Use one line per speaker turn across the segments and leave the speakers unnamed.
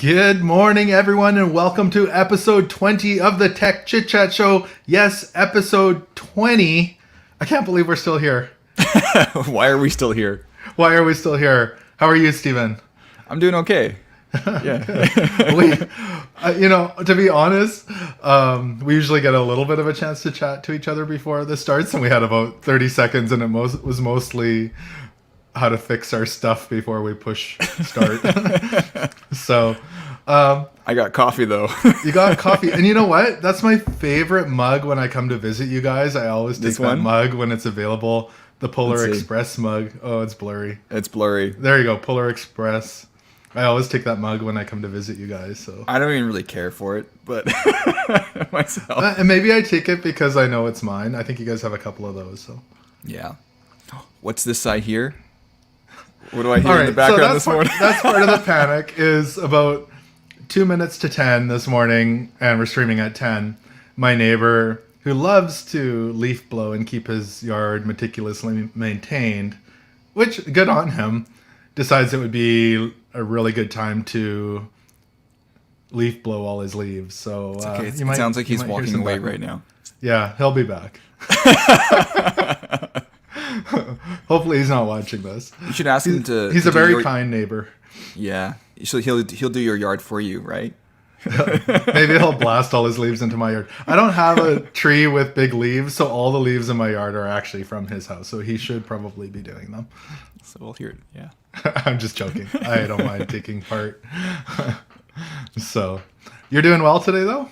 Good morning, everyone, and welcome to episode 20 of the Tech ChitChat Show. Yes, episode 20. I can't believe we're still here.
Why are we still here?
Why are we still here? How are you, Steven?
I'm doing okay. Yeah.
To be honest, we usually get a little bit of a chance to chat to each other before this starts, and we had about 30 seconds, and it was mostly how to fix our stuff before we push start. So
I got coffee though.
You got coffee, and you know what, that's my favorite mug when I come to visit you guys. I always take that mug when it's available, the Polar Express mug. Oh, it's blurry. There you go, Polar Express. I always take that mug when I come to visit you guys. So
I don't even really care for it, but myself.
And maybe I take it because I know it's mine. I think you guys have a couple of those. So
yeah. What's this I hear? What do I hear in the background this morning?
That's part of the panic. Is about 2 minutes to 10 this morning, and we're streaming at 10. My neighbor, who loves to leaf blow and keep his yard meticulously maintained, which good on him, decides it would be a really good time to leaf blow all his leaves. So
okay. It sounds like he's walking away right now.
Yeah, he'll be back. Hopefully he's not watching this.
You should ask him to.
He's a very kind neighbor.
Yeah, so he'll do your yard for you, right?
Maybe he'll blast all his leaves into my yard. I don't have a tree with big leaves, so all the leaves in my yard are actually from his house. So he should probably be doing them.
So we'll hear it. Yeah.
I'm just joking. I don't mind taking part. So, you're doing well today, though?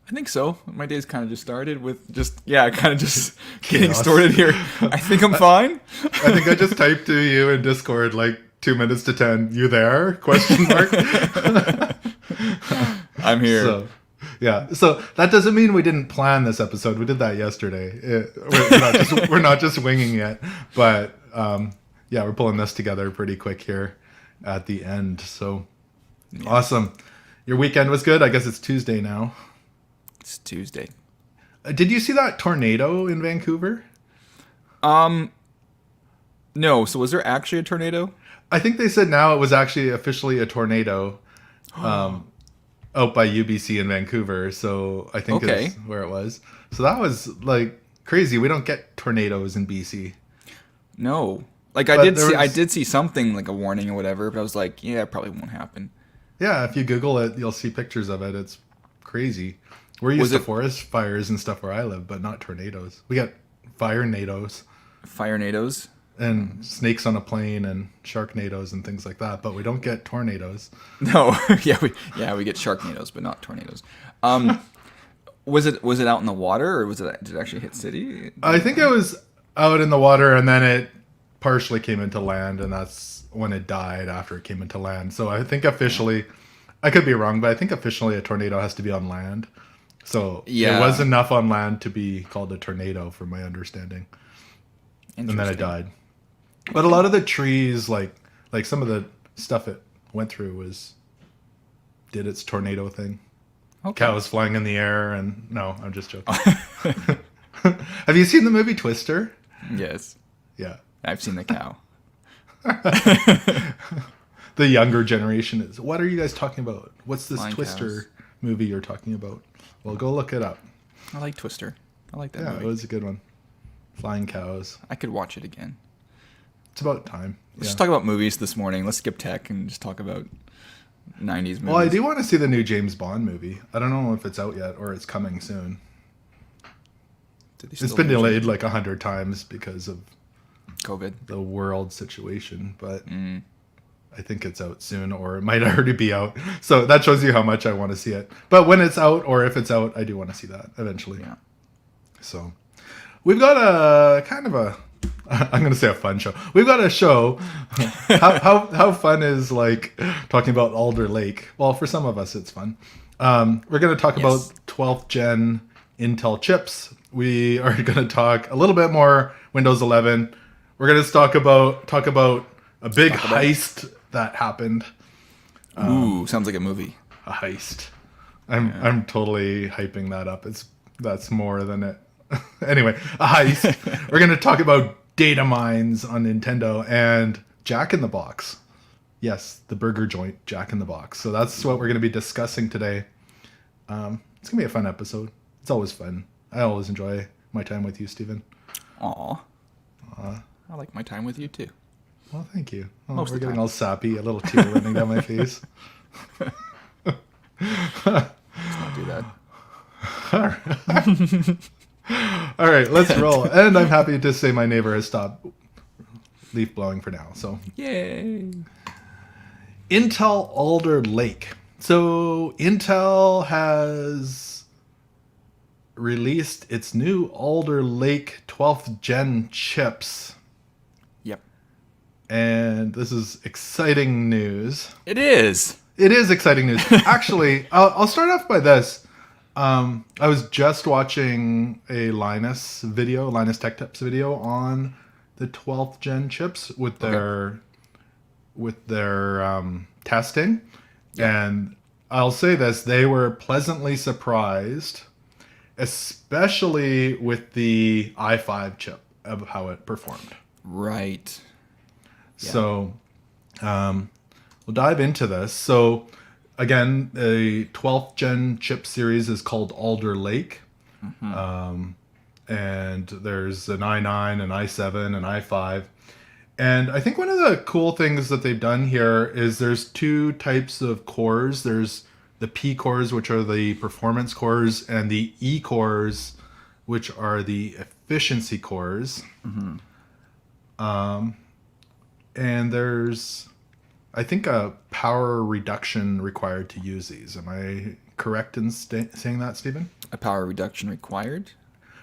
I think so. My day's kind of just started with getting started here. I think I'm fine.
I think I just typed to you in Discord like 2 minutes to 10. You there? Question mark.
I'm here.
So, yeah. So that doesn't mean we didn't plan this episode. We did that yesterday. We're not just winging it, but yeah, we're pulling this together pretty quick here at the end. So yeah. Awesome. Your weekend was good. I guess it's Tuesday now.
It's Tuesday.
Did you see that tornado in Vancouver?
No. So was there actually a tornado?
I think they said now it was actually officially a tornado out by UBC in Vancouver. So I think it's where it was. So that was like crazy. We don't get tornadoes in BC.
No. Like I did see something like a warning or whatever, but I was like, yeah, it probably won't happen.
Yeah, if you Google it, you'll see pictures of it. It's crazy. We're used to forest fires and stuff where I live, but not tornadoes. We got fire-nados.
Fire-nados?
And snakes on a plane and sharknadoes and things like that, but we don't get tornadoes.
No, we get sharknadoes, but not tornadoes. Was it out in the water, or did it actually hit city?
I think it was out in the water, and then it partially came into land, and that's when it died after it came into land. So I think officially, I could be wrong, but I think officially a tornado has to be on land. So it was enough on land to be called a tornado, from my understanding. And then it died. But a lot of the trees, like some of the stuff it went through did its tornado thing. Okay. Cows flying in the air, and no, I'm just joking. Have you seen the movie Twister?
Yes.
Yeah.
I've seen the cow.
The younger generation is, what are you guys talking about? What's this
Flying
Twister
cows.
movie you're talking about? Well, go look it up.
I like Twister. I like that movie.
Yeah, it was a good one. Flying cows.
I could watch it again.
It's about time.
Let's just talk about movies this morning. Let's skip tech and just talk about 90s movies.
Well, I do want to see the new James Bond movie. I don't know if it's out yet or it's coming soon. It's been delayed like 100 times because of
COVID,
the world situation, but I think it's out soon, or it might already be out. So that shows you how much I want to see it. But when it's out, or if it's out, I do want to see that eventually. Yeah. So we've got a kind of I'm going to say a fun show. We've got a show. How fun is like talking about Alder Lake? Well, for some of us, it's fun. We're going to talk about 12th gen Intel chips. We are going to talk a little bit more Windows 11. We're going to talk about a big heist that happened.
Ooh, sounds like a movie.
A heist. I'm totally hyping that up. That's more than it. Anyway, a heist. We're going to talk about data mines on Nintendo and Jack in the Box. Yes, the burger joint, Jack in the Box. So that's what we're going to be discussing today. It's going to be a fun episode. It's always fun. I always enjoy my time with you, Stephen.
Aw. I like my time with you too.
Well, thank you. Oh,
Most
we're
of the
getting
time.
all sappy, a little tear running down my face.
Let's not do that.
All right, let's roll. And I'm happy to say my neighbor has stopped leaf blowing for now. So
Yay.
Intel Alder Lake. So Intel has released its new Alder Lake 12th gen chips.
Yep.
And this is exciting news.
It is.
It is exciting news. Actually, I'll start off by this. I was just watching a Linus Tech Tips video on the 12th gen chips with their testing. Yeah. And I'll say this, they were pleasantly surprised, especially with the i5 chip of how it performed.
Right.
Yeah. So we'll dive into this. So again, a 12th gen chip series is called Alder Lake. Mm-hmm. And there's an i9, an i7, an i5. And I think one of the cool things that they've done here is there's two types of cores. There's the P cores, which are the performance cores, and the E cores, which are the efficiency cores. Mm-hmm. And there's, I think, a power reduction required to use these. Am I correct in saying that, Stephen?
A power reduction required?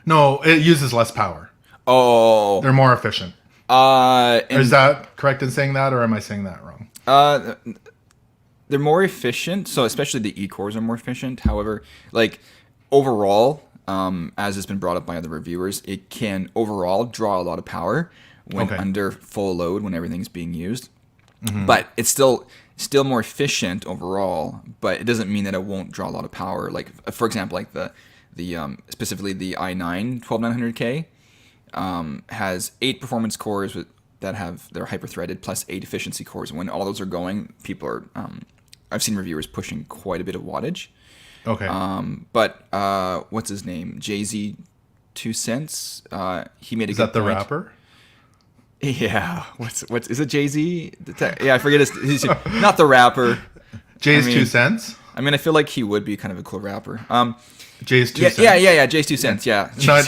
No, it uses less power.
Oh.
They're more efficient. Is that correct in saying that, or am I saying that wrong?
They're more efficient, so especially the E-cores are more efficient. However, like overall, as has been brought up by other reviewers, it can overall draw a lot of power when under full load, when everything's being used. Mm-hmm. But it's still more efficient overall, but it doesn't mean that it won't draw a lot of power. Like, for example, like the specifically the i9 12900K has 8 performance cores they're hyper-threaded plus 8 efficiency cores. When all those are going, people are I've seen reviewers pushing quite a bit of wattage.
Okay.
But what's his name? Jay-Z 2 Cents. He made a
Is
good
that the
point.
rapper?
Yeah. What's is it Jay-Z? Yeah, I forget he's not the rapper.
Jay's 2 Cents?
I mean, I feel like he would be kind of a cool rapper.
Jay's 2 Cents.
Yeah. Jay's 2 Cents. Yeah.
Not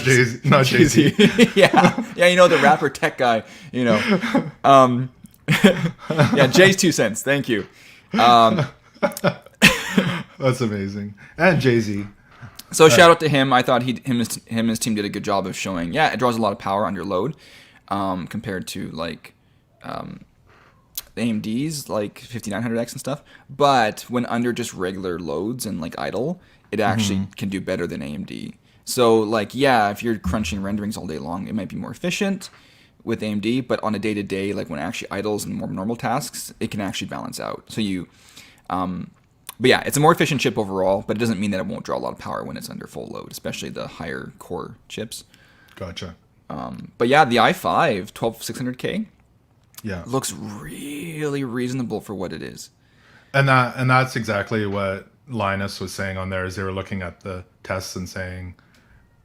Jay-Z.
yeah. You know, the rapper tech guy. You know. Yeah. Jay's 2 Cents. Thank you.
That's amazing. And Jay-Z.
So shout out to him. I thought him and his team did a good job of showing. Yeah, it draws a lot of power under load, compared to like AMD's like 5900X and stuff. But when under just regular loads and like idle, it actually can do better than AMD. So like, yeah, if you're crunching renderings all day long, it might be more efficient with AMD, but on a day-to-day, like when it actually idles and more normal tasks, it can actually balance out. So but yeah, it's a more efficient chip overall, but it doesn't mean that it won't draw a lot of power when it's under full load, especially the higher core chips.
Gotcha.
But yeah, the i5 12600K looks really reasonable for what it is.
And that's exactly what Linus was saying on there, is they were looking at the tests and saying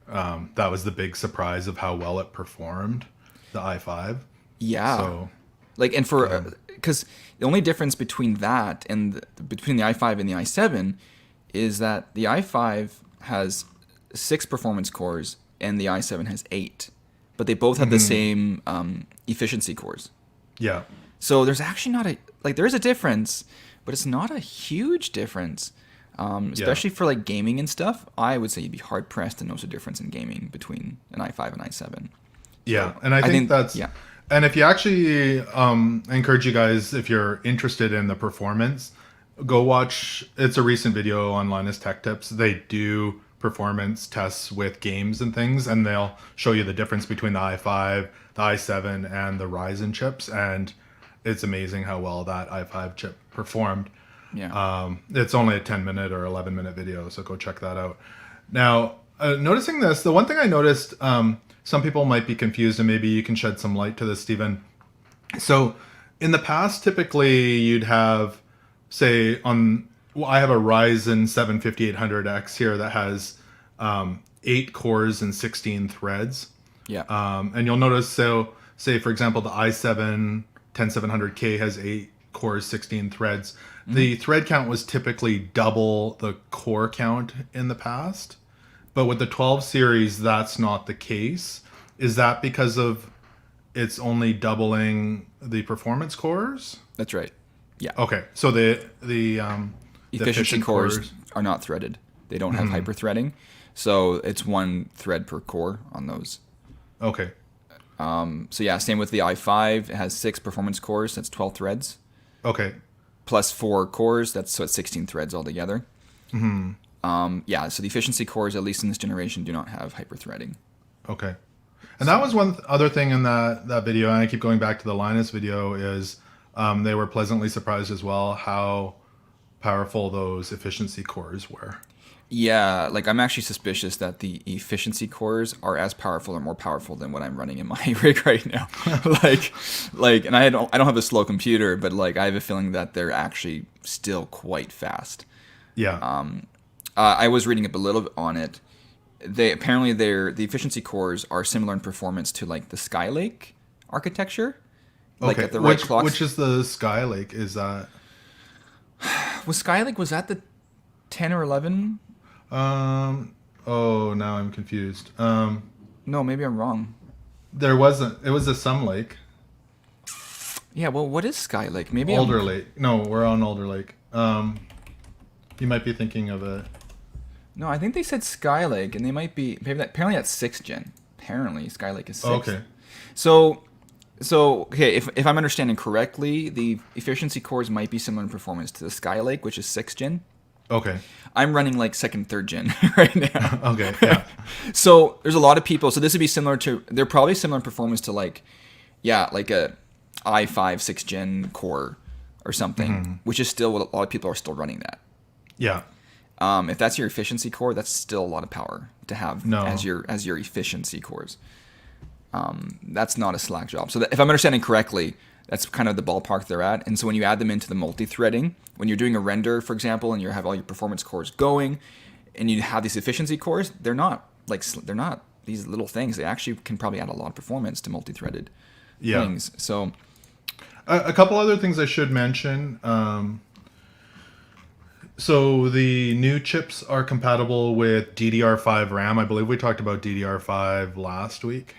that was the big surprise of how well it performed, the i5.
Yeah.
So,
like, and for because the only difference between that and between the i5 and the i7 is that the i5 has 6 performance cores and the i7 has 8, but they both have the same efficiency cores.
Yeah.
So there's actually there is a difference, but it's not a huge difference. Especially for like gaming and stuff, I would say you'd be hard pressed to notice a difference in gaming between an i5 and i7.
Yeah, and I think that's... Yeah. And if you actually, I encourage you guys, if you're interested in the performance, go watch, it's a recent video on Linus Tech Tips. They do performance tests with games and things, and they'll show you the difference between the i5, the i7, and the Ryzen chips, and it's amazing how well that i5 chip performed.
Yeah.
It's only a 10-minute or 11-minute video, so go check that out. Now, noticing this, the one thing I noticed... some people might be confused, and maybe you can shed some light to this, Stephen. So in the past, typically you'd have, say, I have a Ryzen 7 5800X here that has 8 cores and 16 threads.
Yeah.
And you'll notice, so say, for example, the i7 10700K has 8 cores, 16 threads. The thread count was typically double the core count in the past. But with the 12 series, that's not the case. Is that because of it's only doubling the performance cores?
That's right. Yeah.
Okay, so the
Efficiency
efficient
cores are not threaded. They don't have hyper-threading. So it's one thread per core on those.
Okay.
So yeah, same with the i5. It has 6 performance cores. That's 12 threads.
Okay.
Plus 4 cores. That's 16 threads altogether. Yeah, so the efficiency cores, at least in this generation, do not have hyper-threading.
Okay. And that was one other thing in that video, and I keep going back to the Linus video, is they were pleasantly surprised as well how powerful those efficiency cores were.
Yeah, like I'm actually suspicious that the efficiency cores are as powerful or more powerful than what I'm running in my rig right now. like, and I don't have a slow computer, but like I have a feeling that they're actually still quite fast.
Yeah.
I was reading up a little bit on it. The efficiency cores are similar in performance to like the Skylake architecture. Like
okay.
at the right clocks.
Which is the Skylake? Is that
Was that the 10 or 11?
Oh, now I'm confused.
No, maybe I'm wrong.
It was a Sun Lake.
Yeah, well, what is Skylake? Maybe
Alder Lake. No, we're on Alder Lake. You might be thinking of a.
No, I think they said Skylake, and they might be apparently that's 6th gen. Apparently, Skylake is 6th.
Okay.
So okay, if I'm understanding correctly, the efficiency cores might be similar in performance to the Skylake, which is 6th gen.
Okay.
I'm running like 2nd, 3rd gen right now.
Okay. Yeah.
So there's a lot of people. So this would be similar to. They're probably similar in performance to like a i5 6th gen core or something, which is still what a lot of people are still running that.
Yeah.
If that's your efficiency core, that's still a lot of power to have as your efficiency cores. That's not a slack job. So if I'm understanding correctly, that's kind of the ballpark they're at. And so when you add them into the multi-threading, when you're doing a render, for example, and you have all your performance cores going, and you have these efficiency cores, they're not these little things. They actually can probably add a lot of performance to multi-threaded things. So
a couple other things I should mention. So the new chips are compatible with DDR5 RAM. I believe we talked about DDR5 last week.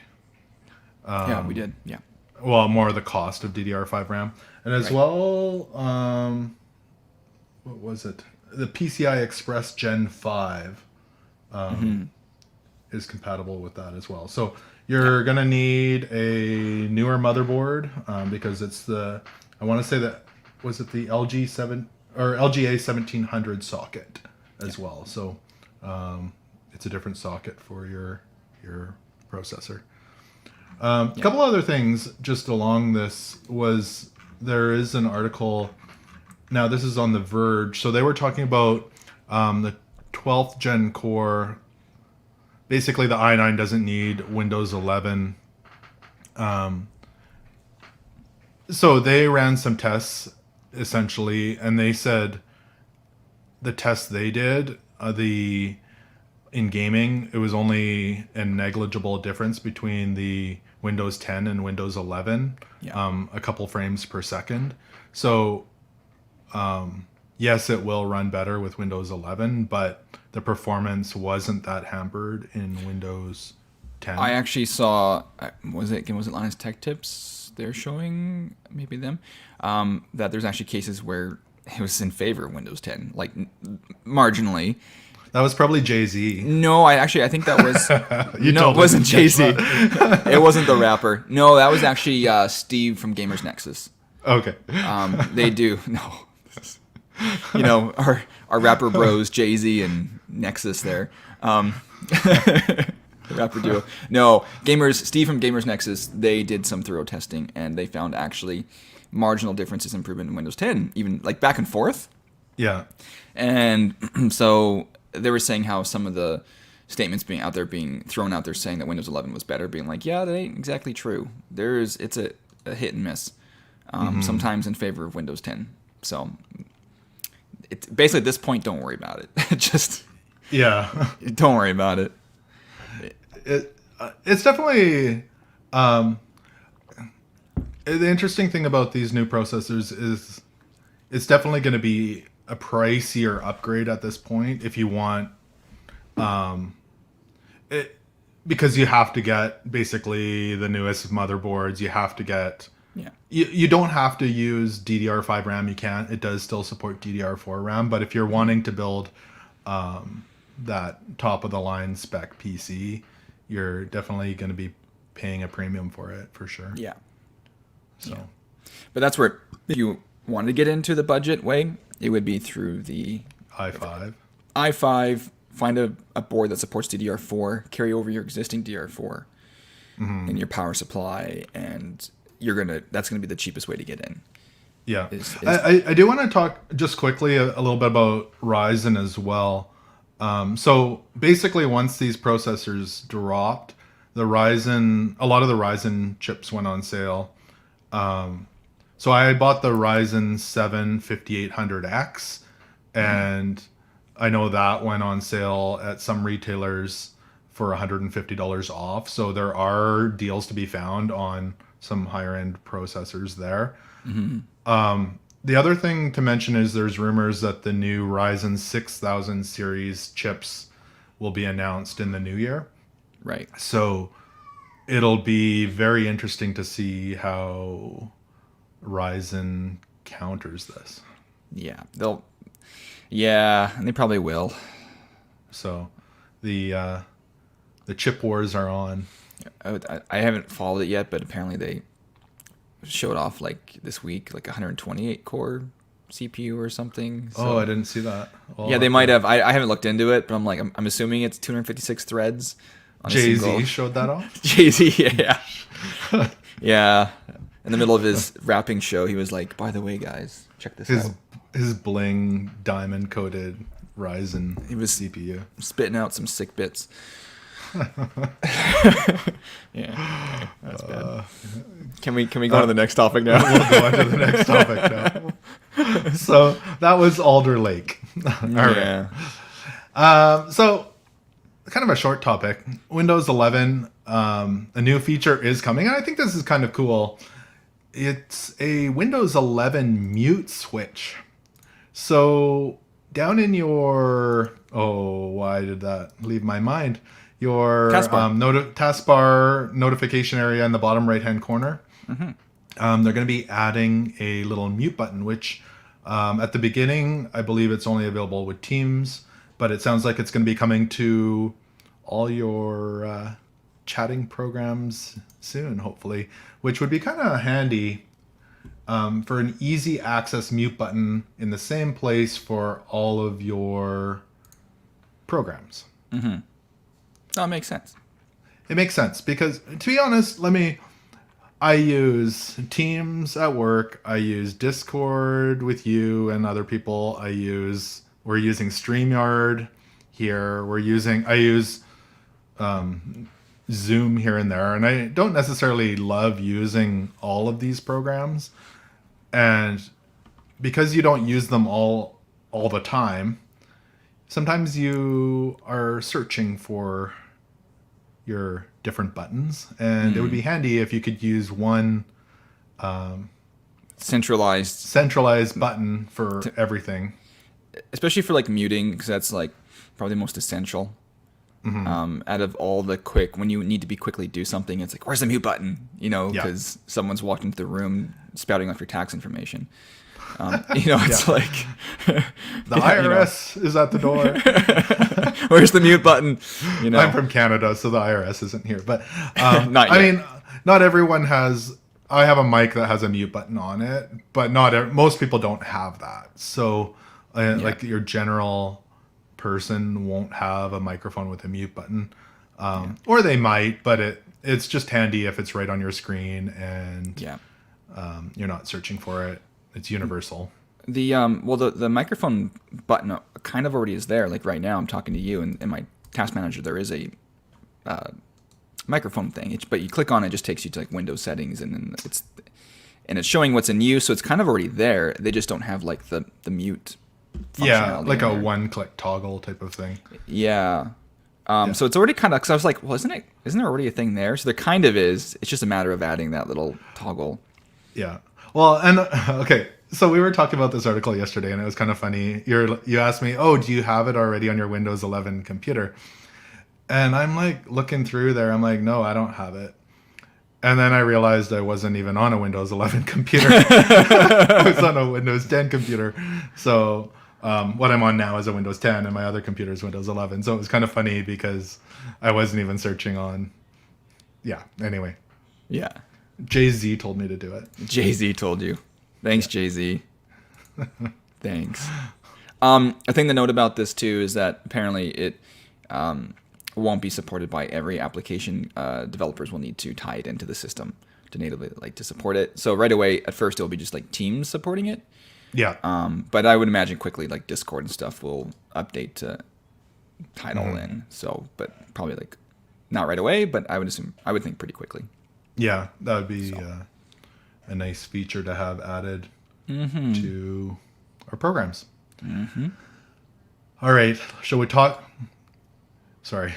Yeah, we did. Yeah.
Well, more the cost of DDR5 RAM. And as well, what was it? The PCI Express Gen 5 is compatible with that as well. So you're going to need a newer motherboard because it's I want to say that, was it the LGA 1700 socket as well. So it's a different socket for your processor. A couple other things just along this was there is an article. Now this is on The Verge. So they were talking about the 12th gen core. Basically, the i9 doesn't need Windows 11. So they ran some tests essentially, and they said the tests they did, in gaming, it was only a negligible difference between the Windows 10 and Windows 11, a couple frames per second. So, yes, it will run better with Windows 11, but the performance wasn't that hampered in Windows 10.
I actually saw, was it Linus Tech Tips? They're showing, maybe them, that there's actually cases where it was in favor of Windows 10, like marginally.
That was probably Jay-Z.
No, I think that was... No, it wasn't Jay-Z. It wasn't the rapper. No, that was actually Steve from Gamers Nexus.
Okay.
They do. No. You know, our rapper bros, Jay-Z and Nexus there. The rapper duo. No, Steve from Gamers Nexus, they did some thorough testing, and they found actually marginal differences improvement in Windows 10, even like back and forth.
Yeah.
And so... they were saying how some of the statements being thrown out there saying that Windows 11 was better, being like, yeah, that ain't exactly true. It's a hit and miss. sometimes in favor of Windows 10. So it's basically at this point, don't worry about it. Just don't worry about it.
It's definitely the interesting thing about these new processors is it's definitely going to be a pricier upgrade at this point if you want it, because you have to get basically the newest motherboards. You have to get you don't have to use DDR5 RAM. You can't. It does still support DDR4 RAM, but if you're wanting to build that top of the line spec PC, you're definitely going to be paying a premium for it for sure.
Yeah.
So,
but that's where if you wanted to get into the budget way, it would be through the i5. Find a board that supports DDR4, carry over your existing DDR4 in your power supply, and that's gonna be the cheapest way to get in.
Yeah. I do want to talk just quickly a little bit about Ryzen as well. So basically, once these processors dropped, a lot of the Ryzen chips went on sale. So I bought the Ryzen 7 5800X, and I know that went on sale at some retailers for $150 off. So there are deals to be found on some higher end processors there. The other thing to mention is there's rumors that the new Ryzen 6000 series chips will be announced in the new year.
Right.
So it'll be very interesting to see how Ryzen counters this.
Yeah, and they probably will.
So the chip wars are on.
I haven't followed it yet, but apparently they showed off like this week, like 128 core CPU or something. So,
I didn't see that.
Yeah, they might have. I haven't looked into it, but I'm assuming it's 256 threads.
Jay-Z showed that off?
Jay-Z, yeah. Yeah. In the middle of his rapping show, he was like, by the way, guys, check this out.
His bling diamond coated Ryzen CPU.
Spitting out some sick bits. Yeah, that's bad. Can we go on to the next topic now?
We'll go on to the next topic now. So that was Alder Lake. All right. So kind of a short topic. Windows 11, a new feature is coming, and I think this is kind of cool. It's a Windows 11 mute switch. So down in your why did that leave my mind? Your taskbar notification area in the bottom right hand corner. They're going to be adding a little mute button, which at the beginning I believe it's only available with Teams, but it sounds like it's going to be coming to all your chatting programs soon, hopefully, which would be kind of handy for an easy access mute button in the same place for all of your programs.
That makes sense.
It makes sense because, to be honest, I use Teams at work. I use Discord with you and other people. We're using StreamYard here. I use Zoom here and there, and I don't necessarily love using all of these programs. And because you don't use them all the time, sometimes you are searching for your different buttons, and it would be handy if you could use one centralized button for everything,
especially for like muting, because that's like probably the most essential. Out of all the when you need to be quickly do something, it's like, where's the mute button? Because someone's walked into the room spouting off your tax information. It's like
the IRS is at the door.
Where's the mute button?
I'm from Canada, so the IRS isn't here. But
not yet.
I mean, not everyone has. I have a mic that has a mute button on it, but most people don't have that. So, like your general person won't have a microphone with a mute button, or they might, but it's just handy if it's right on your screen and you're not searching for it. It's universal.
The microphone button kind of already is there. Like right now, I'm talking to you, and in my task manager, there is a microphone thing. But you click on it, just takes you to like Windows settings, and then and it's showing what's in use, so it's kind of already there. They just don't have like the mute functionality.
Like
in
a
there.
one-click toggle type of thing.
Yeah. So it's already kind of, because I was like, well, isn't there already a thing there? So there kind of is. It's just a matter of adding that little toggle.
Yeah. Well, and okay, so we were talking about this article yesterday, and it was kind of funny. You asked me, oh, do you have it already on your Windows 11 computer? And I'm like looking through there. I'm like, no, I don't have it. And then I realized I wasn't even on a Windows 11 computer. I was on a Windows 10 computer. So what I'm on now is a Windows 10, and my other computer is Windows 11. So it was kind of funny because I wasn't even searching on. Yeah. Anyway.
Yeah.
Jay-Z told me to do it.
Jay-Z told you. Thanks, Jay-Z. Thanks. A thing to note about this too is that apparently it won't be supported by every application. Developers will need to tie it into the system to natively to support it. So right away, at first, it'll be just like Teams supporting it.
Yeah.
But I would imagine quickly like Discord and stuff will update to Tidal in. So, but probably like not right away, but I would think pretty quickly.
Yeah, that would be a nice feature to have added to our programs. All right, shall we talk about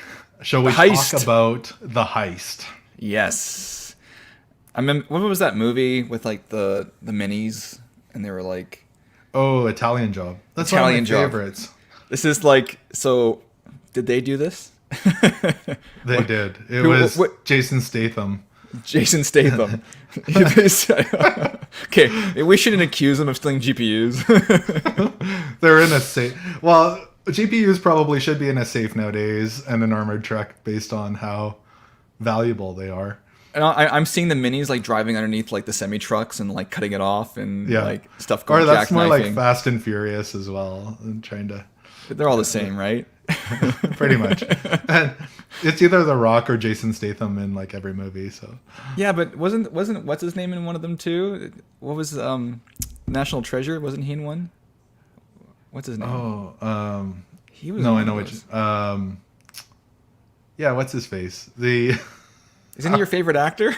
the Heist?
Yes. I remember, what was that movie with like the minis, and they were like,
oh, Italian Job. That's
Italian
one of my
Job.
favorites.
This is like, so did they do this?
They did. It was Jason Statham.
Jason Statham. Okay, we shouldn't accuse them of stealing GPUs.
They're in a safe. Well, GPUs probably should be in a safe nowadays, and an armored truck based on how valuable they are.
And I'm seeing the minis like driving underneath like the semi trucks and like cutting it off and like stuff going.
Or that's more like
jackknifing.
Fast and Furious as well, and trying to.
They're all the same, right?
Pretty much. And it's either The Rock or Jason Statham in like every movie. So.
Yeah, but wasn't what's his name in one of them too? What was National Treasure? Wasn't he in one? What's his name?
Oh,
he was.
No, I know which. Yeah, what's his face?
Isn't he your favorite actor?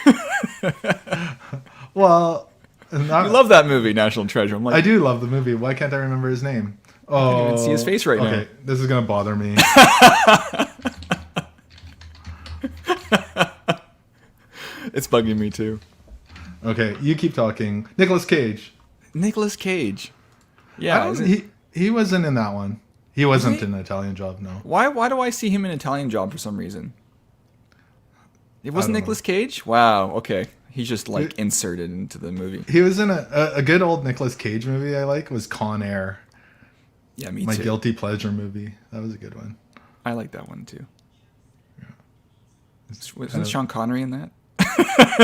Well,
you love that movie, National Treasure. I'm like,
I do love the movie. Why can't I remember his name?
I can't even see his face right now.
Okay, this is gonna bother me.
It's bugging me too.
Okay, you keep talking. Nicolas Cage.
Nicolas Cage. Yeah,
he wasn't in that one. He wasn't in Italian Job. No.
Why do I see him in Italian Job for some reason? It wasn't
don't
Nicolas Cage? Wow. Okay, he's just like inserted into the movie.
He was in a good old Nicolas Cage movie I like was Con Air.
Yeah, me too.
My guilty pleasure movie. That was a good one.
I like that one too.
Yeah.
Wasn't Sean Connery in that?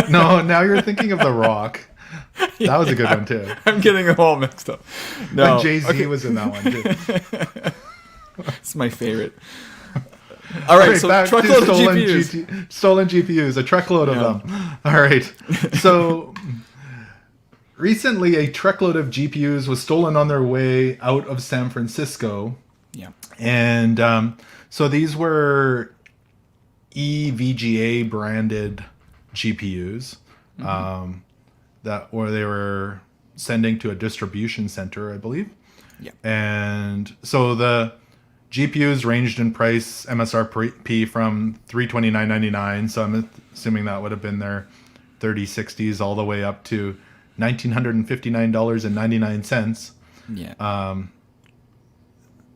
No, now you're thinking of The Rock. That was a good one too.
I'm getting them all mixed up. No,
and Jay-Z was in that one too.
It's my favorite. All right, so truckload of GPUs.
Stolen GPUs, a truckload of them. All right. So recently, a truckload of GPUs was stolen on their way out of San Francisco.
Yeah.
And so these were EVGA branded GPUs or they were sending to a distribution center, I believe.
Yeah.
And so the GPUs ranged in price MSRP from $329.99. So I'm assuming that would have been their 3060s all the way up to $1,959.99.
Yeah.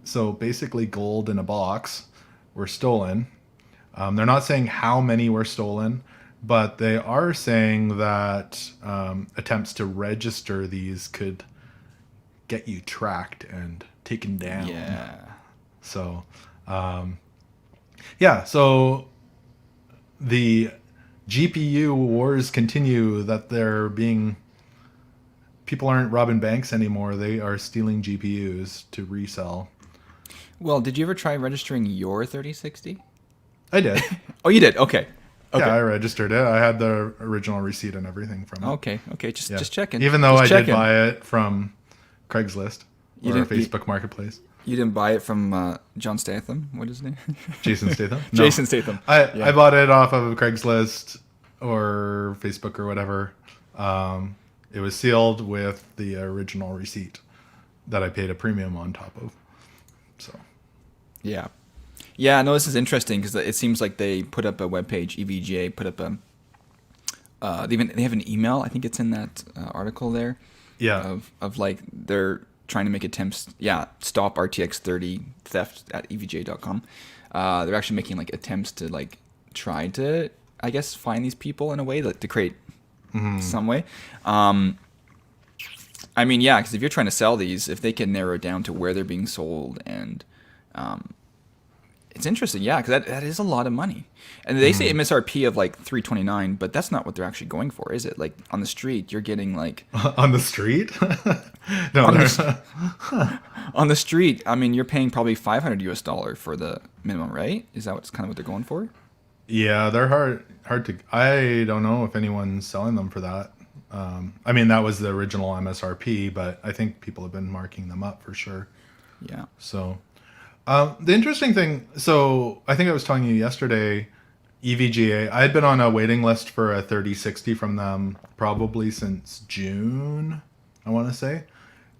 So basically gold in a box were stolen. They're not saying how many were stolen, but they are saying that attempts to register these could get you tracked and taken down.
Yeah.
So, so the GPU wars continue, that people aren't robbing banks anymore. They are stealing GPUs to resell.
Well, did you ever try registering your 3060?
I did.
Oh, you did? Okay.
Yeah, I registered it. I had the original receipt and everything from it.
Okay. Just checking.
Even though I did buy it from Craigslist or Facebook Marketplace.
You didn't buy it from John Statham? What is his name?
Jason Statham?
No. Jason Statham.
I bought it off of Craigslist or Facebook or whatever. It was sealed with the original receipt that I paid a premium on top of. So,
Yeah. Yeah, no, this is interesting because it seems like they put up a webpage, EVGA put up a, they have an email, I think it's in that article there,
yeah.
of like they're trying to make attempts, stop RTX 30 theft at EVGA.com. They're actually making like attempts to like try to, I guess, find these people in a way, like to create some way. I mean, yeah, because if you're trying to sell these, if they can narrow it down to where they're being sold, and it's interesting, yeah, because that is a lot of money. And they say MSRP of like $329, but that's not what they're actually going for, is it? Like on the street, you're getting like
On the street? No,
on the street. I mean, you're paying probably $500 for the minimum, right? Is that what's kind of what they're going for?
yeah, they're hard to. I don't know if anyone's selling them for that. I mean, that was the original MSRP, but I think people have been marking them up for sure.
Yeah.
So, the interesting thing. So, I think I was telling you yesterday, EVGA. I had been on a waiting list for a 3060 from them probably since June, I want to say.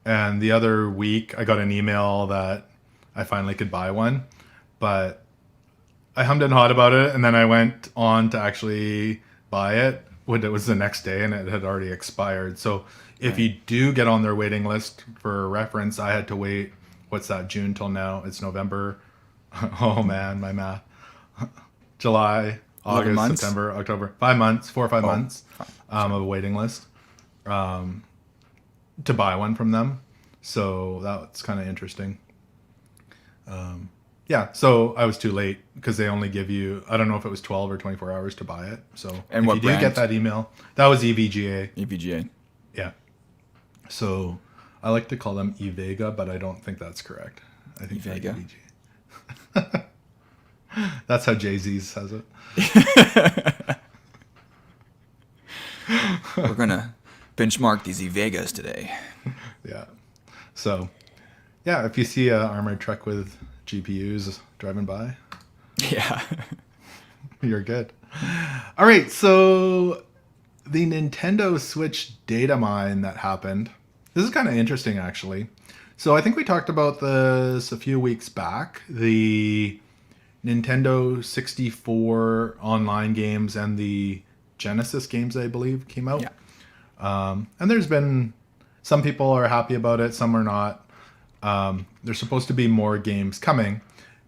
And the other week, I got an email that I finally could buy one, but I hummed and hawed about it, and then I went on to actually buy it when it was the next day, and it had already expired. So if you do get on their waiting list, for reference, I had to wait, what's that, June till now? It's November. Oh man, my math. July, August,
months?
September, October. 5 months, 4 or 5 months
Fine.
of a waiting list to buy one from them. So that's kind of interesting. Yeah, so I was too late because they only give you, I don't know if it was 12 or 24 hours to buy it. So
And
if
what
you do
brand?
get that email, that was EVGA.
EVGA.
Yeah. So I like to call them EVGA, but I don't think that's correct. I think they're
EVGA?
EVGA. That's how Jay-Z says it.
We're going to benchmark these EVGAs today.
Yeah. So, yeah, if you see an armored truck with GPUs driving by,
Yeah.
you're good. All right, so the Nintendo Switch Datamine that happened. This is kind of interesting, actually. So I think we talked about this a few weeks back. The Nintendo 64 online games and the Genesis games, I believe, came out.
Yeah.
And there's been some people are happy about it, some are not. There's supposed to be more games coming,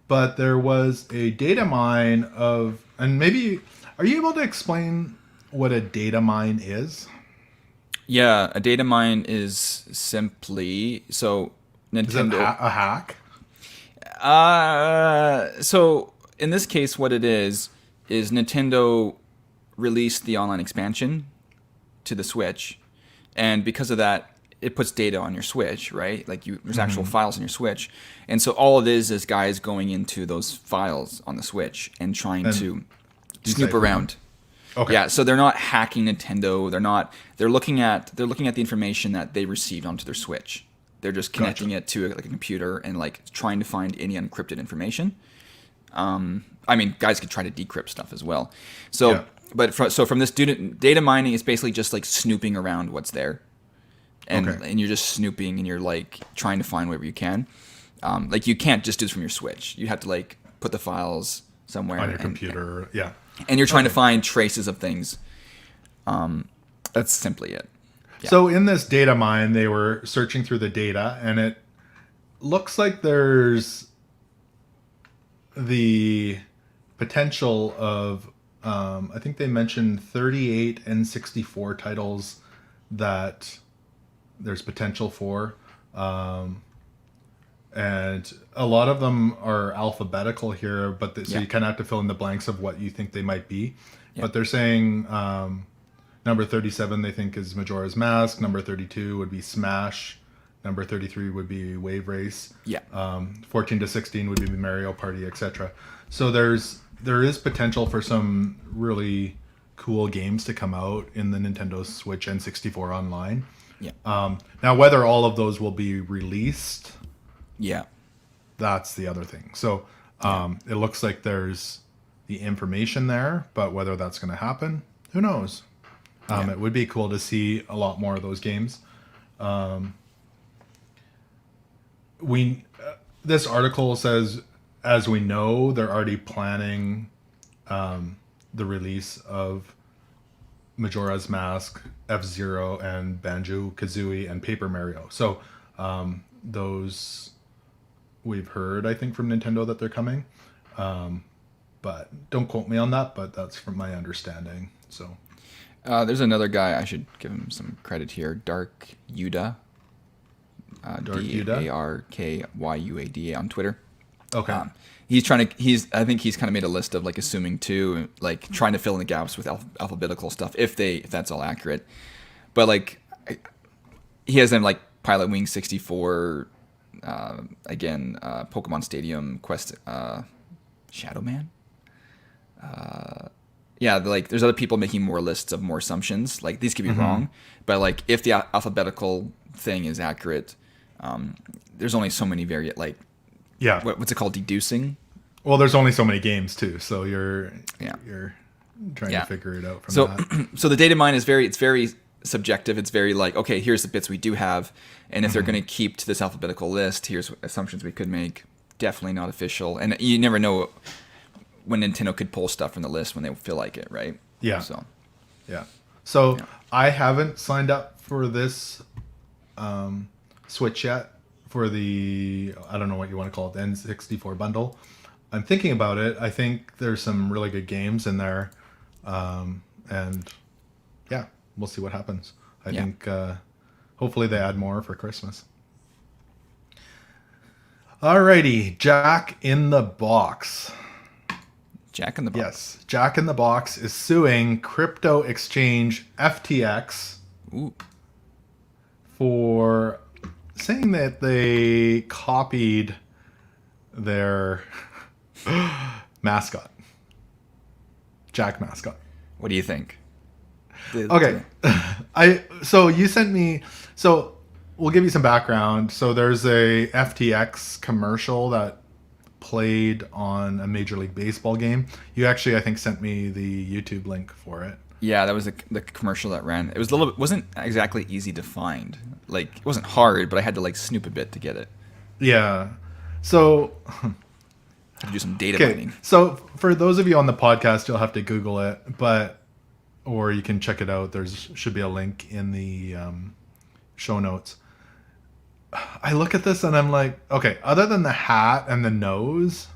but there was a data mine of, and maybe, are you able to explain what a data mine is?
Yeah, a data mine is simply, so
Is it
Nintendo.
a hack?
So in this case, what it is Nintendo released the online expansion to the Switch, and because of that, it puts data on your Switch, right? Like there's actual files on your Switch, and so all it is guys going into those files on the Switch and trying to snoop
deciphering.
around.
Okay.
Yeah, so they're not hacking Nintendo. They're looking at the information that they received onto their Switch. They're just connecting it to like a computer and like trying to find any encrypted information. I mean, guys could try to decrypt stuff as well. So,
Yeah.
but from this data mining is basically just like snooping around what's there, and
Okay.
and you're just snooping and you're like trying to find whatever you can. Like you can't just do this from your Switch. You have to like put the files somewhere
On your computer, yeah.
and you're trying to find traces of things. That's simply it. Yeah.
So in this data mine, they were searching through the data, and it looks like there's the potential of, I think they mentioned 38 and 64 titles that there's potential for. And a lot of them are alphabetical here, but so you kind of have to fill in the blanks of what you think they might be.
Yeah.
But they're saying number 37 they think is Majora's Mask. Number 32 would be Smash. Number 33 would be Wave Race.
Yeah.
14 to 16 would be Mario Party, etc. So there is potential for some really cool games to come out in the Nintendo Switch N64 online.
Yeah.
Now, whether all of those will be released,
Yeah.
that's the other thing. So it looks like there's the information there, but whether that's going to happen, who knows?
Yeah.
It would be cool to see a lot more of those games. We this article says, as we know, they're already planning the release of Majora's Mask, F-Zero, and Banjo-Kazooie, and Paper Mario. So those we've heard, I think, from Nintendo that they're coming. But don't quote me on that, but that's from my understanding. So
There's another guy, I should give him some credit here, Dark Yuda.
Dark Yuda?
Darkyuada on Twitter.
Okay.
I think he's kind of made a list of like assuming too, like trying to fill in the gaps with alphabetical stuff if that's all accurate. But like he has them like Pilot Wing 64, Pokemon Stadium, Quest, Shadow Man. Like there's other people making more lists of more assumptions. Like these could be wrong, but like if the alphabetical thing is accurate, there's only so many what's it called, deducing.
Well, there's only so many games too, so you're trying to figure it out from that.
So the data mine is very subjective. It's very like, okay, here's the bits we do have, and if they're going to keep to this alphabetical list, here's assumptions we could make. Definitely not official, and you never know when Nintendo could pull stuff from the list when they feel like it, right?
Yeah.
So
I haven't signed up for this Switch yet, for the, I don't know what you want to call it, the N64 bundle. I'm thinking about it. I think there's some really good games in there. And yeah, we'll see what happens. I think hopefully they add more for Christmas. Alrighty, Jack in the Box.
Jack in the Box.
Yes, Jack in the Box is suing Crypto Exchange FTX for saying that they copied their mascot, Jack mascot.
What do you think?
Okay, so you sent me. So we'll give you some background. So there's a FTX commercial that played on a Major League Baseball game. You actually, I think, sent me the YouTube link for it.
Yeah, that was the commercial that ran. It was wasn't exactly easy to find. Like, it wasn't hard, but I had to like snoop a bit to get it.
Yeah. So
I had to do some data mining.
So for those of you on the podcast, you'll have to Google it, or you can check it out. Should be a link in the show notes. I look at this and I'm like, okay, other than the hat and the nose,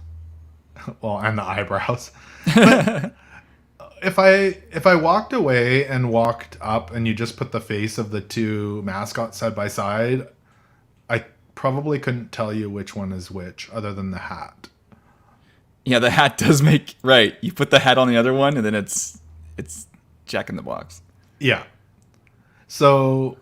well, and the eyebrows, but if I walked away and walked up and you just put the face of the two mascots side by side, I probably couldn't tell you which one is which, other than the hat.
Yeah, the hat does make right. You put the hat on the other one, and then it's Jack in the Box.
Yeah. So,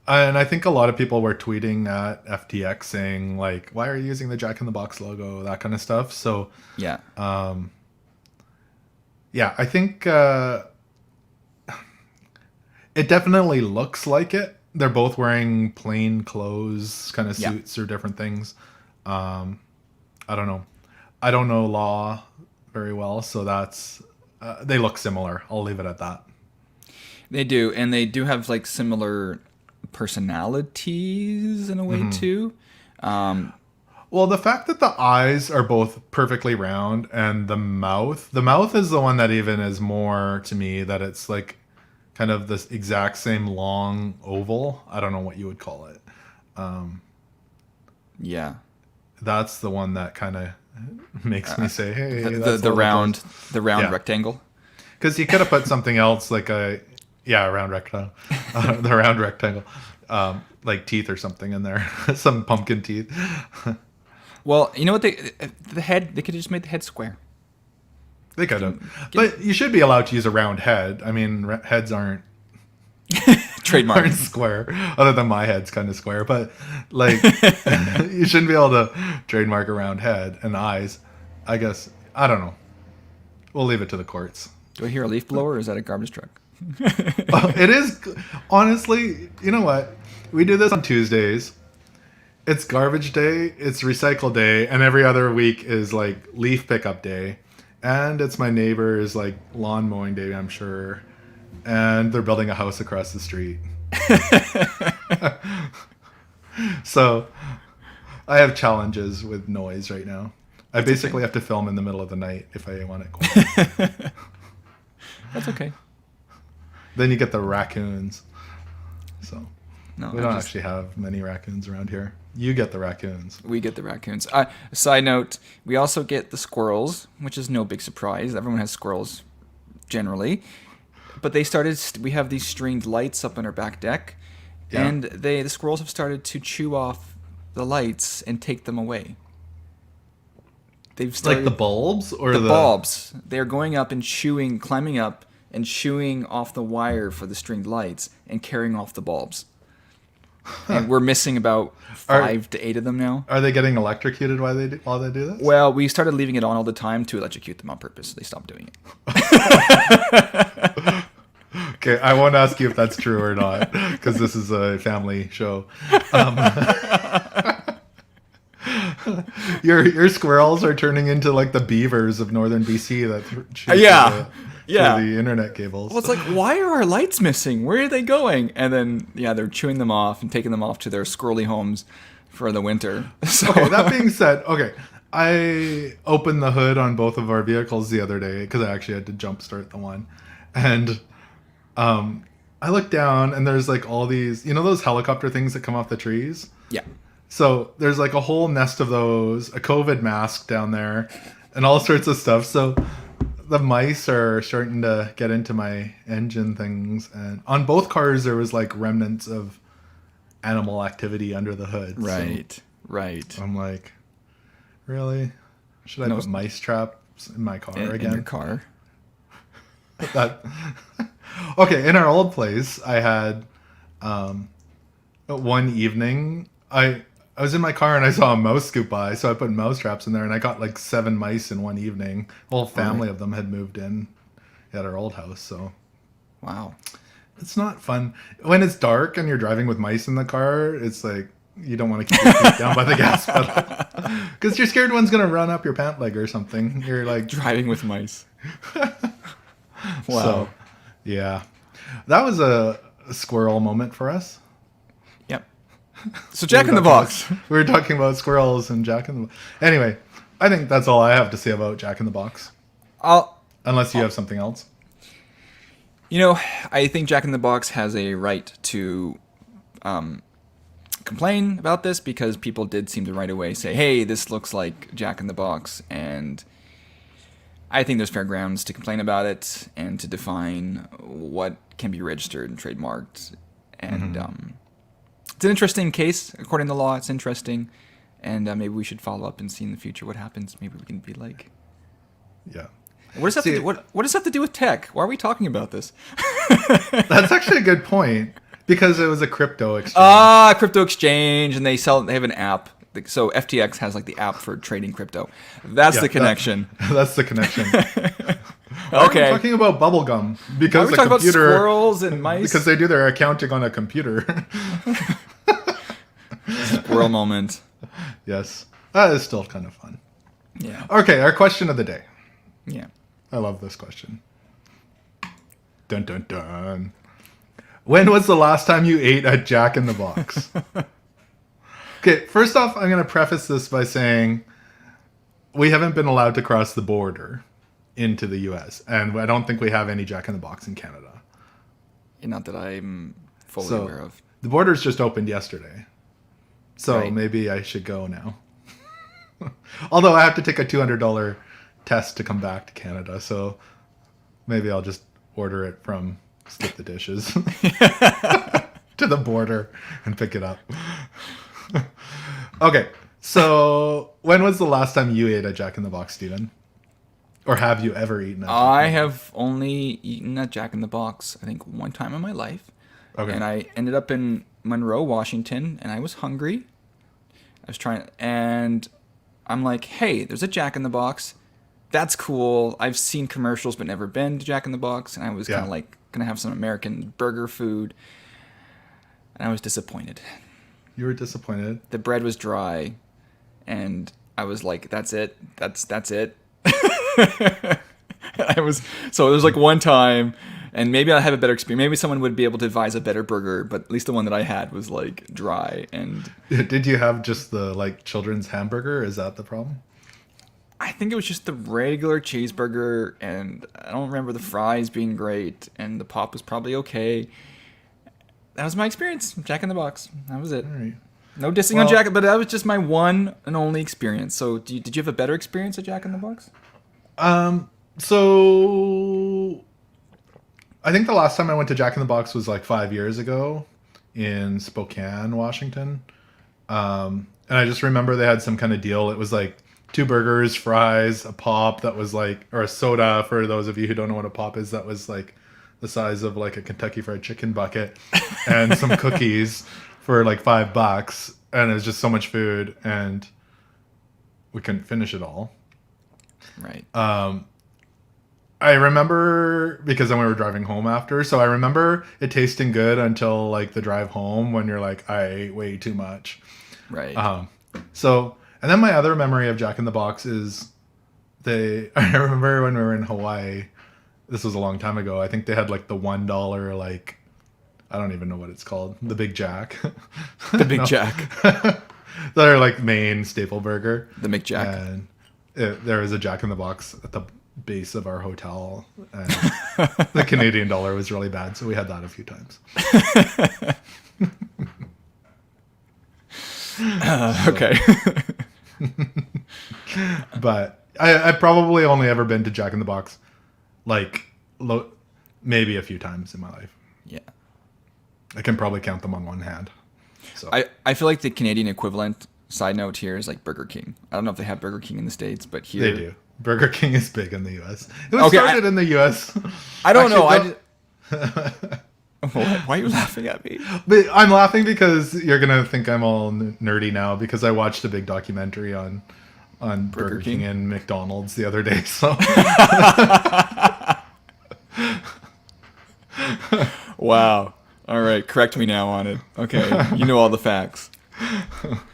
and I think a lot of people were tweeting at FTX saying like, "Why are you using the Jack in the Box logo?" That kind of stuff. So
yeah,
I think it definitely looks like it. They're both wearing plain clothes, kind of suits or different things. I don't know. I don't know law very well, so that's they look similar. I'll leave it at that.
They do, and they do have like similar personalities in a way too.
Well, the fact that the eyes are both perfectly round and the mouth is the one that even is more to me, that it's like kind of this exact same long oval. I don't know what you would call it.
Yeah.
That's the one that kind of makes me say, hey,
the round rectangle.
Because you could have put something else like a round rectangle. The round rectangle. Like teeth or something in there. Some pumpkin teeth.
Well, you know what, the head, they could have just made the head square.
They could have. But you should be allowed to use a round head. I mean, heads aren't
trademark,
aren't square, other than my head's kind of square. But like, you shouldn't be able to trademark a round head and eyes. I guess, I don't know. We'll leave it to the courts.
Do I hear a leaf blower, or is that a garbage truck?
It is, honestly, you know what? We do this on Tuesdays. It's garbage day, it's recycle day, and every other week is like leaf pickup day. And it's my neighbor's like lawn mowing day, I'm sure. and they're building a house across the street. So I have challenges with noise right now. I basically have to film in the middle of the night if I want it quiet.
That's okay.
Then you get the raccoons. So
No,
we don't actually have many raccoons around here. You get the raccoons.
We get the raccoons. Side note, we also get the squirrels, which is no big surprise. Everyone has squirrels generally. But we have these stringed lights up on our back deck. Yeah. And the squirrels have started to chew off the lights and take them away. They've started,
like the bulbs or
the bulbs. They're going up and climbing up and chewing off the wire for the stringed lights and carrying off the bulbs. And we're missing about 5 to 8 of them now.
Are they getting electrocuted while they do this?
Well, we started leaving it on all the time to electrocute them on purpose. So they stopped doing it.
Okay, I won't ask you if that's true or not, because this is a family show. Your squirrels are turning into like the beavers of northern BC that shoot through the internet cables.
Well, it's like, why are our lights missing? Where are they going? And then, they're chewing them off and taking them off to their squirrely homes for the winter. So.
Okay, that being said, I opened the hood on both of our vehicles the other day because I actually had to jumpstart the one. And I looked down and there's like all these, those helicopter things that come off the trees?
Yeah.
So there's like a whole nest of those, a COVID mask down there, and all sorts of stuff. So the mice are starting to get into my engine things. And on both cars, there was like remnants of animal activity under the hood.
Right.
I'm like, really? Should I put mice traps in my car again?
In your car.
Okay, in our old place, I had one evening, I was in my car and I saw a mouse scoop by, so I put mouse traps in there, and I got like 7 mice in one evening. A whole family of them had moved in at our old house, so.
Wow.
It's not fun. When it's dark and you're driving with mice in the car, it's like, you don't want to keep your feet down by the gas pedal. Because you're scared one's going to run up your pant leg or something. You're like...
Driving with mice.
Wow. So, yeah. That was a squirrel moment for us.
Yep. So Jack in the Box.
We were talking about squirrels and Jack in the Box. Anyway, I think that's all I have to say about Jack in the Box. Unless you have something else.
I think Jack in the Box has a right to complain about this because people did seem to right away say, hey, this looks like Jack in the Box. And I think there's fair grounds to complain about it and to define what can be registered and trademarked. And it's an interesting case. According to law, it's interesting. And maybe we should follow up and see in the future what happens. Maybe we can be like...
Yeah.
What does that have to do with tech? Why are we talking about this?
That's actually a good point. Because it was a crypto exchange.
Crypto Exchange, and they have an app. So FTX has like the app for trading crypto. That's the connection.
That's the connection.
Okay.
We're talking about bubblegum because
the computer, about squirrels and mice
because they do their accounting on a computer.
Squirrel moment.
Yes, that is still kind of fun.
Yeah.
Okay, our question of the day.
Yeah.
I love this question. Dun dun dun. When was the last time you ate at Jack in the Box? Okay, first off, I'm going to preface this by saying we haven't been allowed to cross the border into the U.S., and I don't think we have any Jack in the Box in Canada.
Not that I'm fully aware of.
The borders just opened yesterday, so
right.
Maybe I should go now. Although I have to take a $200 test to come back to Canada, so maybe I'll just order it from Skip the Dishes to the border and pick it up. Okay, so when was the last time you ate at Jack in the Box, Steven? Or have you ever eaten at Jack in the Box?
I have only eaten at Jack in the Box, I think, one time in my life. Okay. And I ended up in Monroe, Washington, and I was hungry. And I'm like, hey, there's a Jack in the Box. That's cool. I've seen commercials but never been to Jack in the Box. And I was kind of like, going to have some American burger food. And I was disappointed.
You were disappointed?
The bread was dry. And I was like, that's it. That's it. So it was like one time, And maybe I'll have a better experience. Maybe someone would be able to advise a better burger, but at least the one that I had was like dry. And
Did you have just the like children's hamburger? Is that the problem?
I think it was just the regular cheeseburger, and I don't remember the fries being great, and the pop was probably okay. That was my experience. Jack in the Box. That was it.
All right.
No dissing on Jack, but that was just my one and only experience. So, did you have a better experience at Jack in the Box?
So I think the last time I went to Jack in the Box was like 5 years ago in Spokane, Washington. And I just remember they had some kind of deal. It was like 2 burgers, fries, a pop that was like, or a soda for those of you who don't know what a pop is, that was like the size of like a Kentucky Fried Chicken bucket, and some cookies for like $5. And it was just so much food, and we couldn't finish it all.
Right.
I remember, because then we were driving home after, so I remember it tasting good until like the drive home when you're like, I ate way too much.
Right.
And then my other memory of Jack in the Box is I remember when we were in Hawaii, this was a long time ago, I think they had like the $1, like, I don't even know what it's called, the Big Jack.
The Big Jack.
Their like main staple burger.
The McJack.
And there was a Jack in the Box at the base of our hotel, and the Canadian dollar was really bad, so we had that a few times.
Okay.
But I've probably only ever been to Jack in the Box like maybe a few times in my life.
Yeah.
I can probably count them on one hand. So
I feel like the Canadian equivalent, side note here, is like Burger King. I don't know if they have Burger King in the States, but here...
They do. Burger King is big in the U.S. It was started in the U.S.
I don't know. Why are you laughing at me?
But I'm laughing because you're going to think I'm all nerdy now, because I watched a big documentary on Burger King and McDonald's the other day. So
Wow. All right. Correct me now on it. Okay. You know all the facts.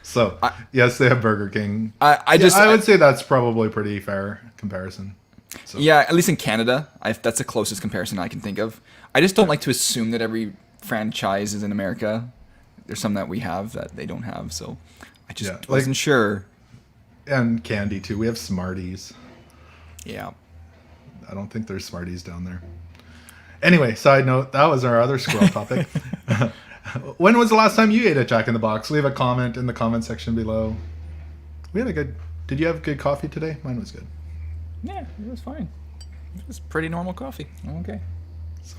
So, yes, they have Burger King.
I
would say that's probably a pretty fair comparison. So.
Yeah, at least in Canada, that's the closest comparison I can think of. I just don't like to assume that every franchise is in America. There's some that we have that they don't have, so I just wasn't sure.
And candy, too. We have Smarties.
Yeah.
I don't think there's Smarties down there. Anyway, side note, that was our other squirrel topic. When was the last time you ate at Jack in the Box? Leave a comment in the comment section below. Did you have good coffee today? Mine was good.
Yeah, it was fine. It was pretty normal coffee. Okay.
So,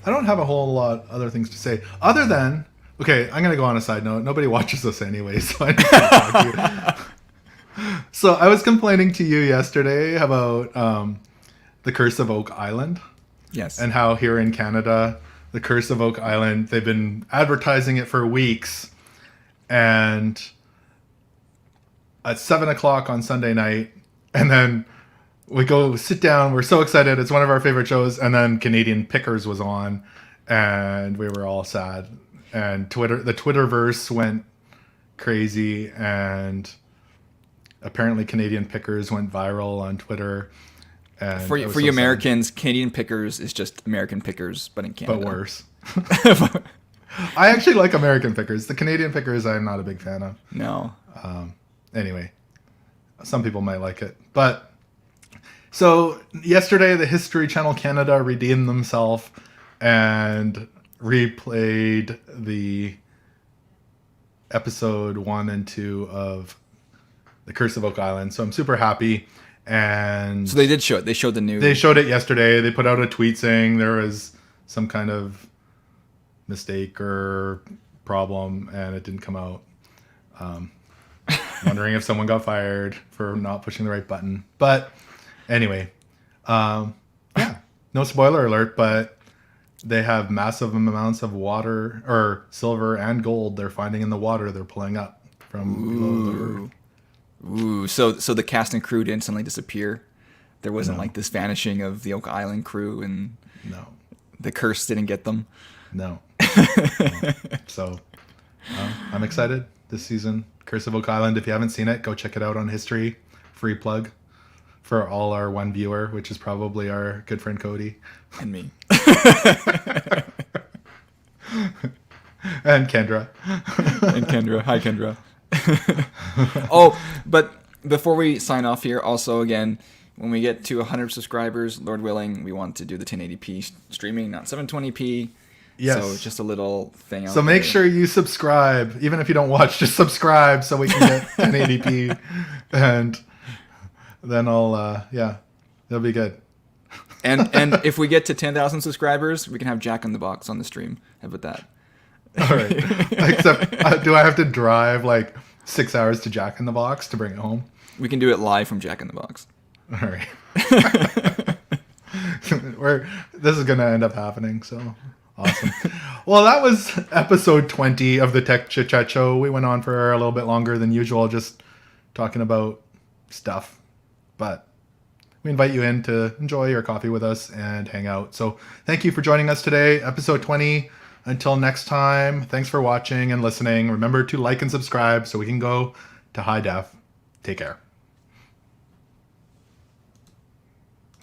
I don't have a whole lot other things to say. Other than, okay, I'm going to go on a side note. Nobody watches us anyway, so I don't talk to you. So, I was complaining to you yesterday about the Curse of Oak Island.
Yes.
And how here in Canada, the Curse of Oak Island, they've been advertising it for weeks. And at 7 o'clock on Sunday night, and then we go sit down. We're so excited. It's one of our favorite shows. And then Canadian Pickers was on, and we were all sad. And the Twitterverse went crazy, and apparently Canadian Pickers went viral on Twitter. And
for you Americans, Canadian Pickers is just American Pickers, but in Canada.
But worse. I actually like American Pickers. The Canadian Pickers I'm not a big fan of.
No.
Anyway, some people might like it. But so yesterday, the History Channel Canada redeemed themselves and replayed the episode 1 and 2 of The Curse of Oak Island. So I'm super happy. And
so they did show it. They showed
They showed it yesterday. They put out a tweet saying there was some kind of mistake or problem, and it didn't come out. Wondering if someone got fired for not pushing the right button. But anyway, yeah, no spoiler alert, but they have massive amounts of water, or silver and gold, they're finding in the water they're pulling up from below the earth.
Ooh, so the cast and crew didn't suddenly disappear? There wasn't like this vanishing of the Oak Island crew, and the curse didn't get them?
No. So, I'm excited this season. Curse of Oak Island, if you haven't seen it, go check it out on History. Free plug for all our one viewer, which is probably our good friend Cody.
And me.
And Kendra.
And Kendra. Hi, Kendra. Oh, but before we sign off here, also, again, when we get to 100 subscribers, Lord willing, we want to do the 1080p streaming, not 720p.
Yes.
So just a little thing out
So make
there.
sure you subscribe. Even if you don't watch, just subscribe so we can get 1080p. And then I'll, it'll be good.
And if we get to 10,000 subscribers, we can have Jack in the Box on the stream. How about that?
All right. Except, do I have to drive like 6 hours to Jack in the Box to bring it home?
We can do it live from Jack in the Box.
All right. This is going to end up happening, so awesome. Well, that was episode 20 of the Tech ChitChat Show. We went on for a little bit longer than usual, just talking about stuff. But we invite you in to enjoy your coffee with us and hang out. So thank you for joining us today, episode 20. Until next time, thanks for watching and listening. Remember to like and subscribe so we can go to high def. Take care.